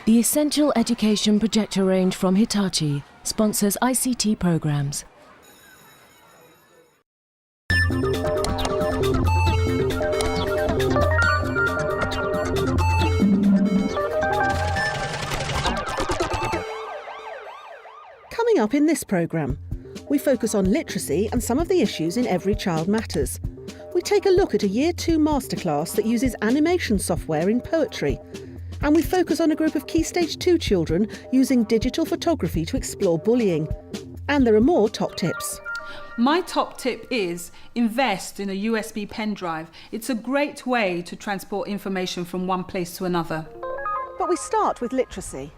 The Essential Education projector range from Hitachi sponsors ICT programs. Coming up in this programme, we focus on literacy and some of the issues in Every Child Matters. We take a look at a Year 2 masterclass that uses animation software in poetry. And we focus on a group of Key Stage 2 children using digital photography to explore bullying. And there are more top tips. My top tip is invest in a USB pen drive. It's a great way to transport information from one place to another. But we start with literacy.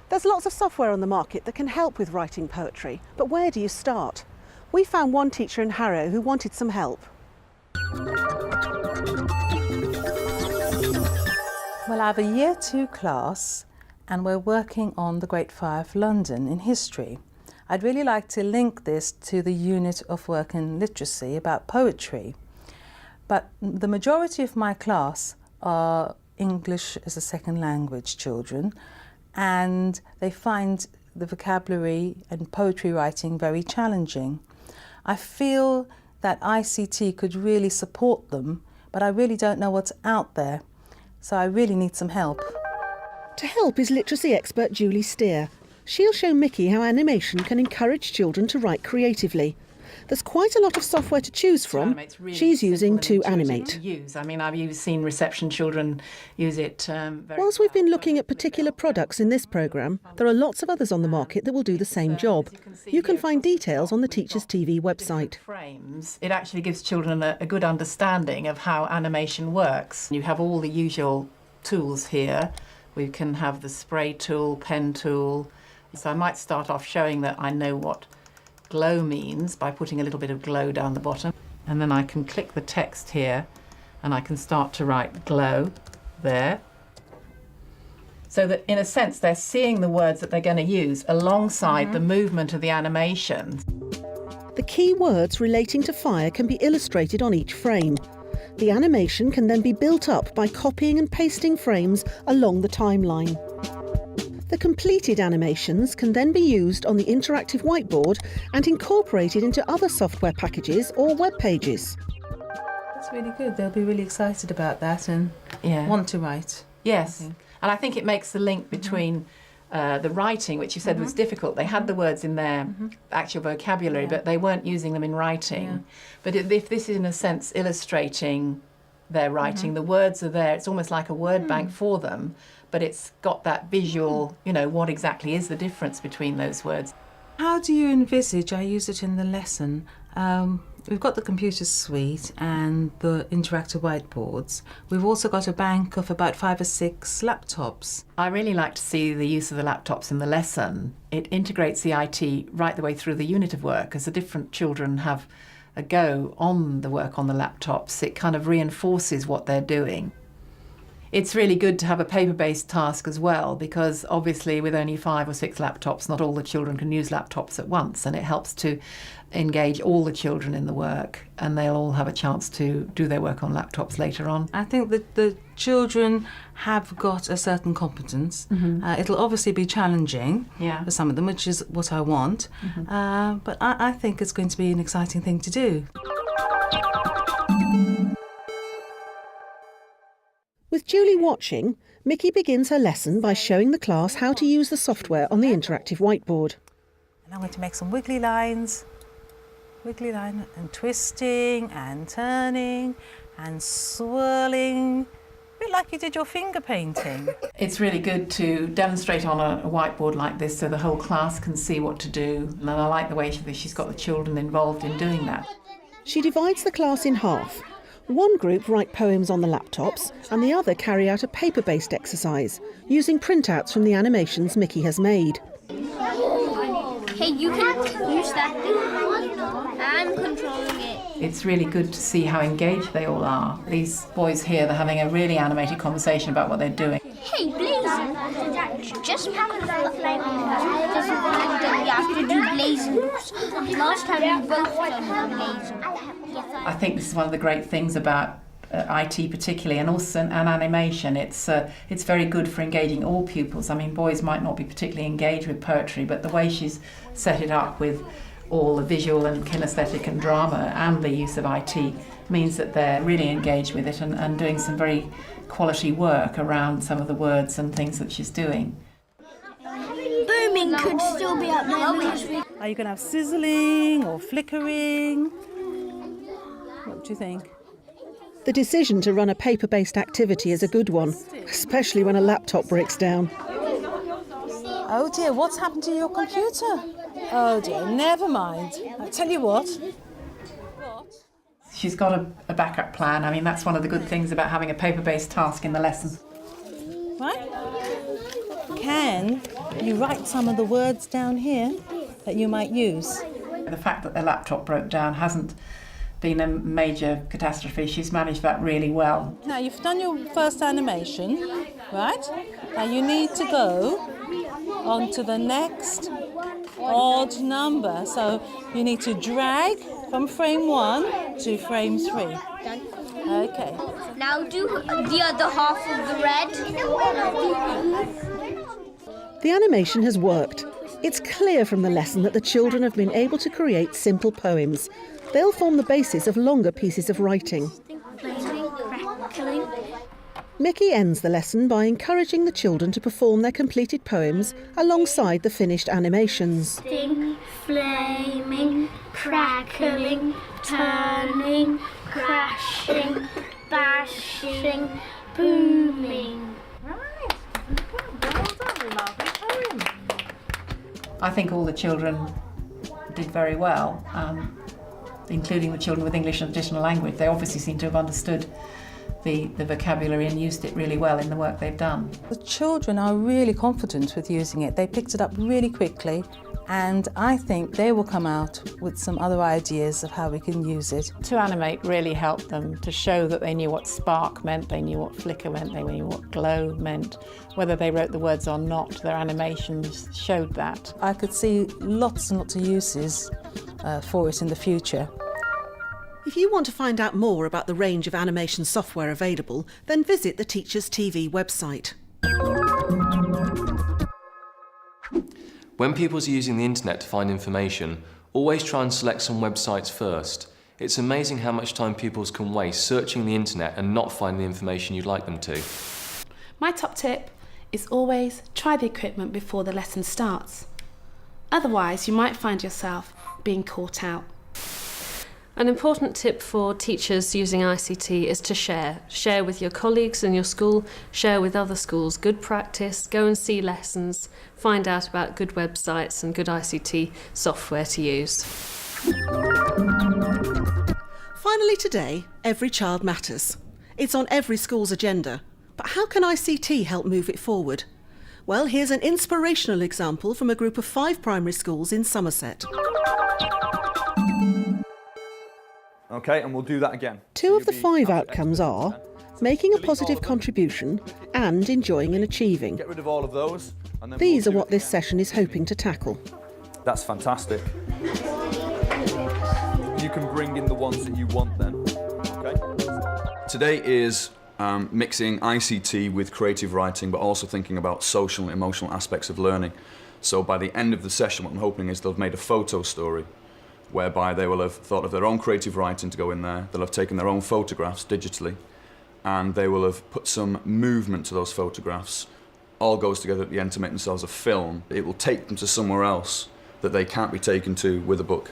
There's lots of software on the market that can help with writing poetry, but where do you start? We found one teacher in Harrow who wanted some help. Well, I have a Year 2 class and we're working on the Great Fire of London in history. I'd really like to link this to the unit of work in literacy about poetry. But the majority of my class are English as a second language children, and they find the vocabulary and poetry writing very challenging. I feel that ICT could really support them, but I really don't know what's out there. So I really need some help. To help is literacy expert Julie Steer. She'll show Mickey how animation can encourage children to write creatively. There's quite a lot of software to choose from. She's using to animate. I mean, I've seen reception children use it very Whilst we've been looking at particular products in this programme, there are lots of others on the market that will do the same job. You can find details on the Teachers TV website. Frames. It actually gives children a good understanding of how animation works. You have all the usual tools here. We can have the spray tool, pen tool. So I might start off showing that I know what glow means by putting a little bit of glow down the bottom, and then I can click the text here and I can start to write glow there, so that in a sense they're seeing the words that they're going to use alongside the movement of the animation. The key words relating to fire can be illustrated on each frame. The animation can then be built up by copying and pasting frames along the timeline. The completed animations can then be used on the interactive whiteboard and incorporated into other software packages or web pages. That's really good. They'll be really excited about that and want to write. Yes, and I think it makes the link between the writing, which you said was difficult. They had the words in their actual vocabulary, but they weren't using them in writing. But if this is, in a sense, illustrating their writing, the words are there. It's almost like a word bank for them, but it's got that visual, you know, what exactly is the difference between those words. How do you envisage, I use it in the lesson, we've got the computer suite and the interactive whiteboards. We've also got a bank of about 5 or 6 laptops. I really like to see the use of the laptops in the lesson. It integrates the IT right the way through the unit of work. As the different children have a go on the work on the laptops, it kind of reinforces what they're doing. It's really good to have a paper-based task as well, because obviously with only 5 or 6 laptops, not all the children can use laptops at once, and it helps to engage all the children in the work, and they'll all have a chance to do their work on laptops later on. I think that the children have got a certain competence. It'll obviously be challenging for some of them, which is what I want, but I think it's going to be an exciting thing to do. With Julie watching, Mickey begins her lesson by showing the class how to use the software on the interactive whiteboard. And I'm going to make some wiggly lines. Wiggly line and twisting and turning and swirling. A bit like you did your finger painting. It's really good to demonstrate on a whiteboard like this so the whole class can see what to do. And I like the way she's got the children involved in doing that. She divides the class in half. One group write poems on the laptops and the other carry out a paper-based exercise using printouts from the animations Mickey has made. Hey, you can use that thing. I'm controlling it. It's really good to see how engaged they all are. These boys here, they're having a really animated conversation about what they're doing. Hey, blazing. Just pack a flame on you have to do blazing. Last time you both done blazing. I think this is one of the great things about IT particularly, and also and animation. It's very good for engaging all pupils. I mean, boys might not be particularly engaged with poetry, but the way she's set it up with all the visual and kinesthetic and drama and the use of IT means that they're really engaged with it and doing some very quality work around some of the words and things that she's doing. Booming could still be up there. Are you going to have sizzling or flickering? What do you think? The decision to run a paper-based activity is a good one, especially when a laptop breaks down. Oh dear, what's happened to your computer? Oh dear, never mind. I'll tell you what. She's got a backup plan. I mean, that's one of the good things about having a paper-based task in the lesson. Right? Can you write some of the words down here that you might use? The fact that the laptop broke down hasn't been a major catastrophe. She's managed that really well. Now you've done your first animation, right? Now you need to go on to the next odd number. So you need to drag from frame 1 to frame 3. Done. Okay. Now do the other half of the red. The animation has worked. It's clear from the lesson that the children have been able to create simple poems. They'll form the basis of longer pieces of writing. Mickey ends the lesson by encouraging the children to perform their completed poems alongside the finished animations. Flaming, crackling, turning, crashing, bashing, booming. I think all the children did very well, including the children with English and additional language. They obviously seem to have understood the vocabulary and used it really well in the work they've done. The children are really confident with using it. They picked it up really quickly, and I think they will come out with some other ideas of how we can use it. To animate really helped them to show that they knew what spark meant, they knew what flicker meant, they knew what glow meant. Whether they wrote the words or not, their animations showed that. I could see lots and lots of uses for it in the future. If you want to find out more about the range of animation software available, then visit the Teachers TV website. When pupils are using the internet to find information, always try and select some websites first. It's amazing how much time pupils can waste searching the internet and not find the information you'd like them to. My top tip is always try the equipment before the lesson starts. Otherwise, you might find yourself being caught out. An important tip for teachers using ICT is to share. Share with your colleagues in your school, share with other schools good practice, go and see lessons, find out about good websites and good ICT software to use. Finally today, Every Child Matters. It's on every school's agenda. But how can ICT help move it forward? Well, here's an inspirational example from a group of 5 primary schools in Somerset. Okay, and we'll do that again. 2 of the 5 outcomes are making a positive contribution and enjoying and achieving. Get rid of all of those. And then These are what this session is hoping to tackle. That's fantastic. You can bring in the ones that you want then. Okay. Today is mixing ICT with creative writing, but also thinking about social and emotional aspects of learning. So by the end of the session, what I'm hoping is they'll have made a photo story, whereby they will have thought of their own creative writing to go in there, they'll have taken their own photographs digitally, and they will have put some movement to those photographs. All goes together at the end to make themselves a film. It will take them to somewhere else that they can't be taken to with a book.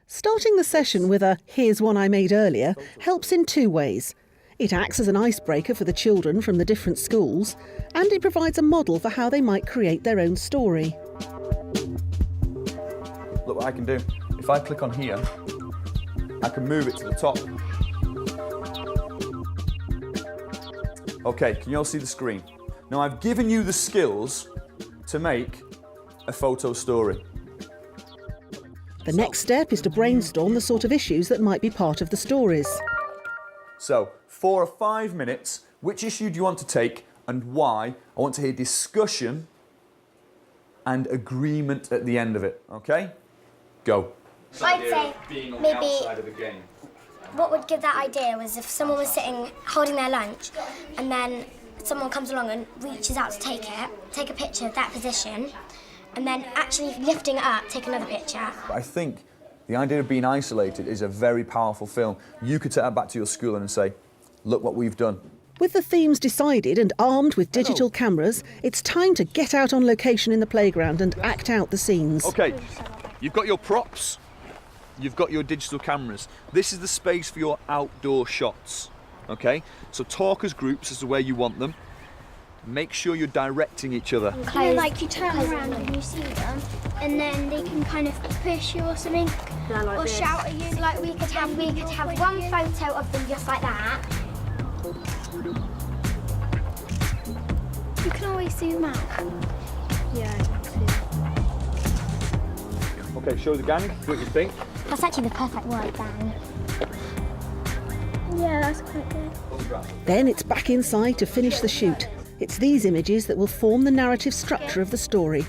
Starting the session with a "here's one I made earlier" helps in 2 ways. It acts as an icebreaker for the children from the different schools, and it provides a model for how they might create their own story. Look what I can do. If I click on here, I can move it to the top. Okay, can you all see the screen? Now I've given you the skills to make a photo story. The next step is to brainstorm the sort of issues that might be part of the stories. So, 4 or 5 minutes, which issue do you want to take and why? I want to hear discussion and agreement at the end of it, okay? Go. I'd say being on maybe the outside of the game. what would give that idea was if someone was sitting holding their lunch and then someone comes along and reaches out to take a picture of that position, and then actually lifting it up, take another picture. I think the idea of being isolated is a very powerful film. You could take that back to your school and say, look what we've done. With the themes decided and armed with digital cameras, it's time to get out on location in the playground and act out the scenes. OK, you've got your props, you've got your digital cameras. This is the space for your outdoor shots, OK? So talk as groups as to where you want them. Make sure you're directing each other. You know, like you turn around and you see them, and then they can kind of push you or something, or shout at you. Like we could have one photo of them just like that. You can always zoom out. Yeah, I can see. OK, show the gang what you think. That's actually the perfect word, Dan. Yeah, that's quite good. Then it's back inside to finish the shoot. It's these images that will form the narrative structure of the story.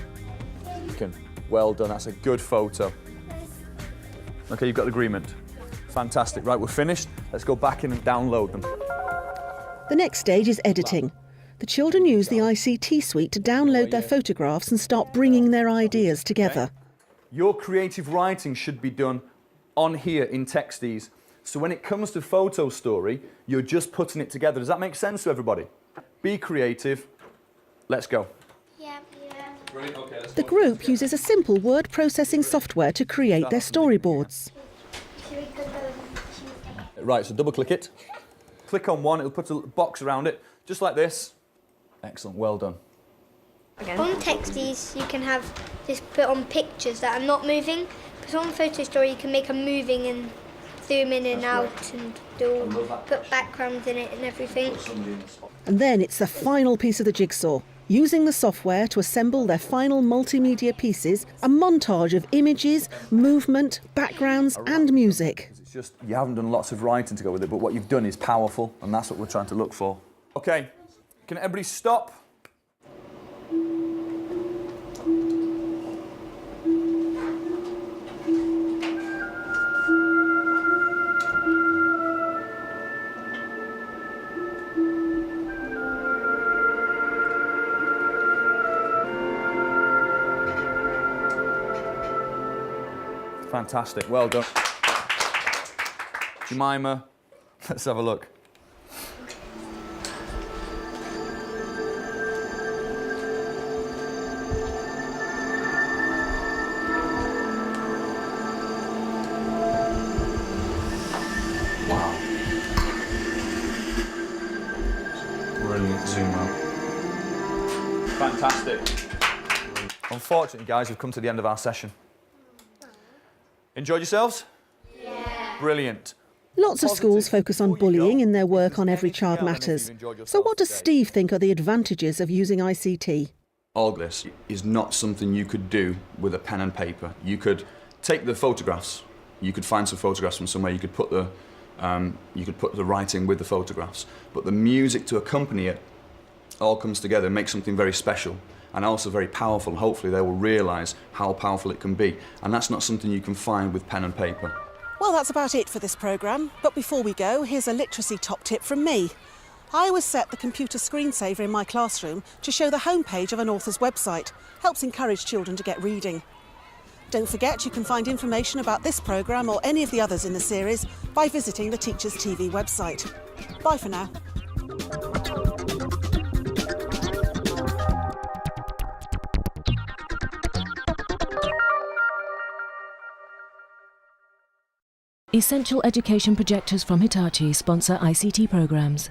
Well done, that's a good photo. OK, you've got agreement. Fantastic. Right, we're finished. Let's go back in and download them. The next stage is editing. The children use the ICT suite to download their photographs and start bringing their ideas together. Your creative writing should be done on here in Texties. So when it comes to photo story, you're just putting it together. Does that make sense to everybody? Be creative. Let's go. Yeah. Brilliant. Okay, The group uses a simple word processing software to create their storyboards. Right, so double click it. Click on one, it'll put a box around it, just like this. Excellent, well done. On Texties, you can have this put on pictures that are not moving, because on Photo Story you can make them moving and zoom in and out and put backgrounds in it and everything. And then it's the final piece of the jigsaw. Using the software to assemble their final multimedia pieces, a montage of images, movement, backgrounds and music. It's just, you haven't done lots of writing to go with it, but what you've done is powerful, and that's what we're trying to look for. OK, can everybody stop? Fantastic, well done. Jemima, let's have a look. Wow. Brilliant zoom out. Fantastic. Unfortunately, guys, we've come to the end of our session. Enjoyed yourselves? Yeah. Brilliant. Lots of schools focus on bullying in their work on Every Child Matters. So what does Steve think are the advantages of using ICT? All this is not something you could do with a pen and paper. You could take the photographs, you could find some photographs from somewhere, you could put the writing with the photographs, but the music to accompany it all comes together and makes something very special and also very powerful. Hopefully they will realise how powerful it can be, and that's not something you can find with pen and paper. Well, that's about it for this programme. But before we go, here's a literacy top tip from me. I always set the computer screensaver in my classroom to show the homepage of an author's website. Helps encourage children to get reading. Don't forget you can find information about this programme or any of the others in the series by visiting the Teachers TV website. Bye for now. Essential education projectors from Hitachi sponsor ICT programs.